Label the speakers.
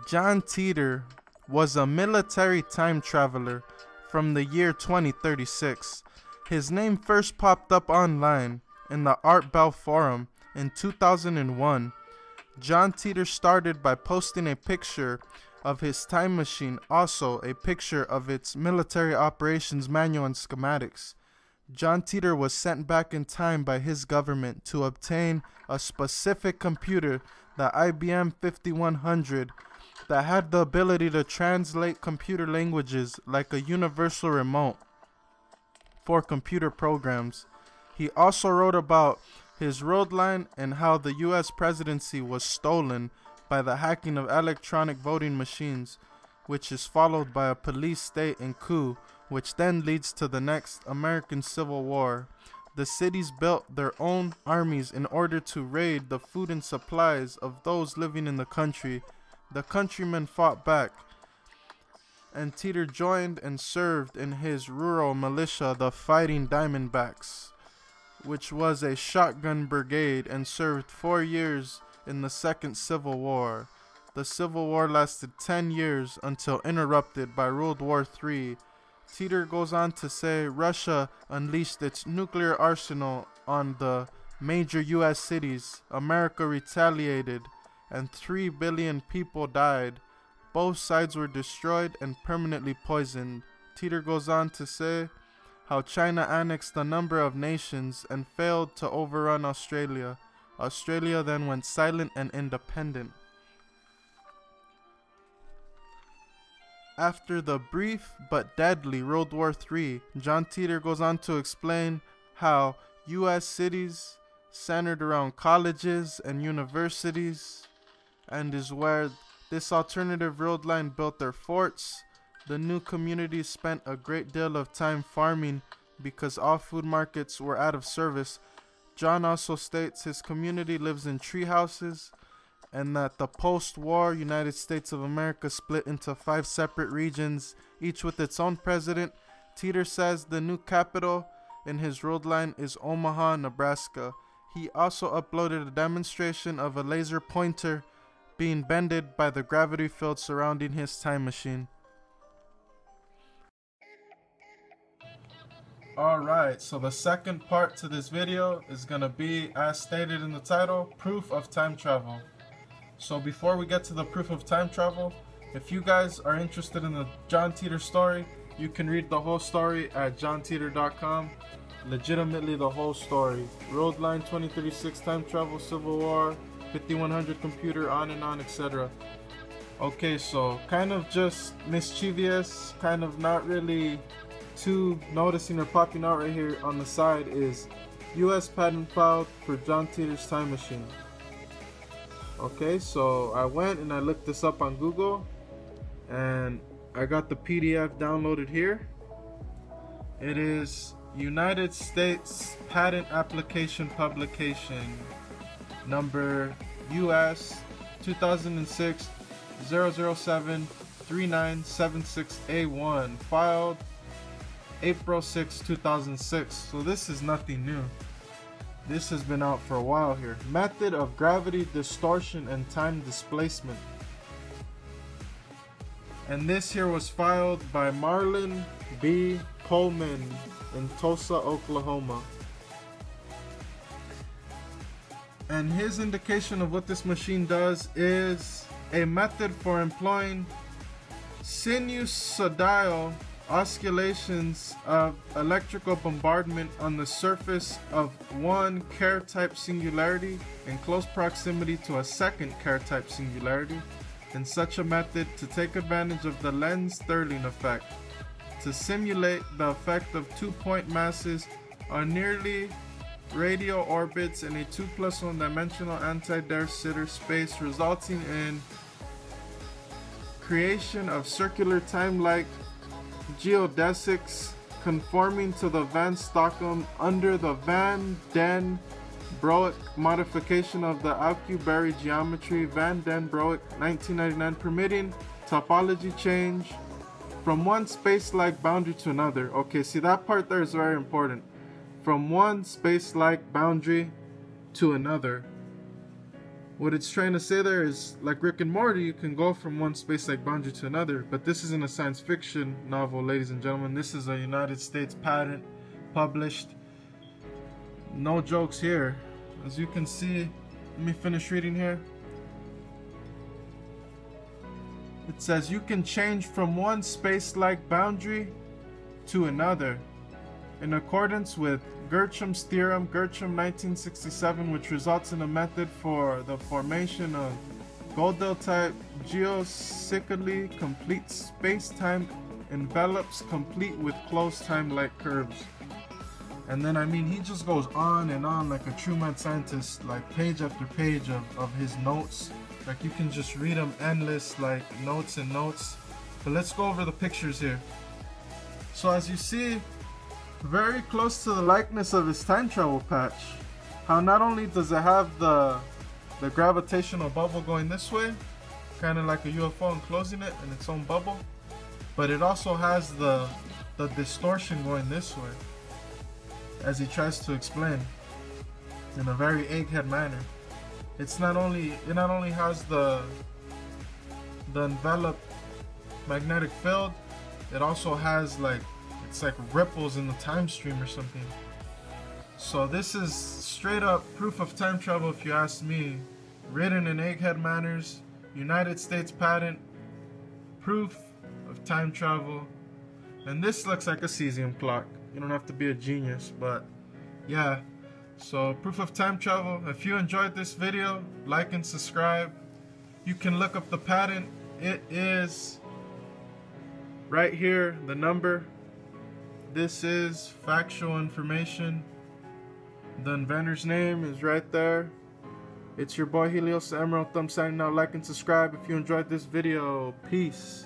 Speaker 1: John Titor was a military time traveler from the year 2036. His name first popped up online in the Art Bell forum in 2001. John Titor started by posting a picture of his time machine, also a picture of its military operations manual and schematics. John Titor was sent back in time by his government to obtain a specific computer, the IBM 5100, that had the ability to translate computer languages like a universal remote for computer programs. He also wrote about his road line and how the US presidency was stolen by the hacking of electronic voting machines, which is followed by a police state and coup, which then leads to the next American Civil War. The cities built their own armies in order to raid the food and supplies of those living in the country. The countrymen fought back, and Titor joined and served in his rural militia, the Fighting Diamondbacks, which was a shotgun brigade, and served 4 years in the Second Civil War. The Civil War lasted 10 years until interrupted by World War III. Titor goes on to say Russia unleashed its nuclear arsenal on the major US cities. America retaliated, and 3 billion people died. Both sides were destroyed and permanently poisoned. Titor goes on to say how China annexed a number of nations and failed to overrun Australia. Australia then went silent and independent. After the brief but deadly World War III, John Titor goes on to explain how US cities centered around colleges and universities, and is where this alternative road line built their forts. The new communities spent a great deal of time farming because all food markets were out of service. John also states his community lives in tree houses, and that the post-war United States of America split into 5 separate regions, each with its own president. Titor says the new capital in his road line is Omaha, Nebraska. He also uploaded a demonstration of a laser pointer being bended by the gravity field surrounding his time machine. Alright, so the second part to this video is going to be, as stated in the title, proof of time travel. So before we get to the proof of time travel, if you guys are interested in the John Titor story, you can read the whole story at johntitor.com. Legitimately the whole story. Road line 2036, time travel, Civil War, 5100 computer, on and on, etc. Okay, so kind of just mischievous, kind of not really too noticing or popping out right here on the side is US patent filed for John Titor's time machine. Okay, so I went and I looked this up on Google, and I got the PDF downloaded here. It is United States Patent Application Publication number US 2006 007 3976A1, filed April 6, 2006. So this is nothing new. This has been out for a while here. Method of gravity distortion and time displacement. And this here was filed by Marlon B. Coleman in Tulsa, Oklahoma. And his indication of what this machine does is a method for employing sinusoidal oscillations of electrical bombardment on the surface of one Kerr-type singularity in close proximity to a second Kerr-type singularity. In such a method, to take advantage of the Lenz-Thirling effect, to simulate the effect of 2-point masses on nearly radial orbits in a 2+1 dimensional anti-de Sitter space, resulting in creation of circular time-like geodesics conforming to the Van Stockham under the Van den Broek modification of the Alcubierre geometry, Van den Broek 1999, permitting topology change from one space-like boundary to another. Okay, see, that part there is very important. From one space-like boundary to another. what it's trying to say there is, like Rick and Morty, you can go from one space-like boundary to another, but this isn't a science fiction novel, ladies and gentlemen. This is a United States patent, published. No jokes here. As you can see, let me finish reading here. It says you can change from one space-like boundary to another in accordance with Gertrude's theorem, Gertrude 1967, which results in a method for the formation of Gödel-type geocyclically complete space-time envelopes complete with closed time-like curves. And then, I mean, he just goes on and on like a true mad scientist, like page after page of his notes. Like, you can just read them endless, like notes and notes. But let's go over the pictures here. So as you see, very close to the likeness of his time travel patch, how not only does it have the gravitational bubble going this way, kind of like a UFO enclosing it in its own bubble, but it also has the distortion going this way, as he tries to explain in a very egghead manner. It not only has the enveloped magnetic field, it also has it's like ripples in the time stream or something. So this is straight up proof of time travel, if you ask me. Written in egghead manners, United States patent, proof of time travel. And this looks like a cesium clock. You don't have to be a genius, but yeah. So proof of time travel. If you enjoyed this video, like and subscribe. You can look up the patent. It is right here, the number. This is factual information. The inventor's name is right there. It's your boy Helios, the Emerald Thumb, signing out. Like and subscribe if you enjoyed this video. Peace.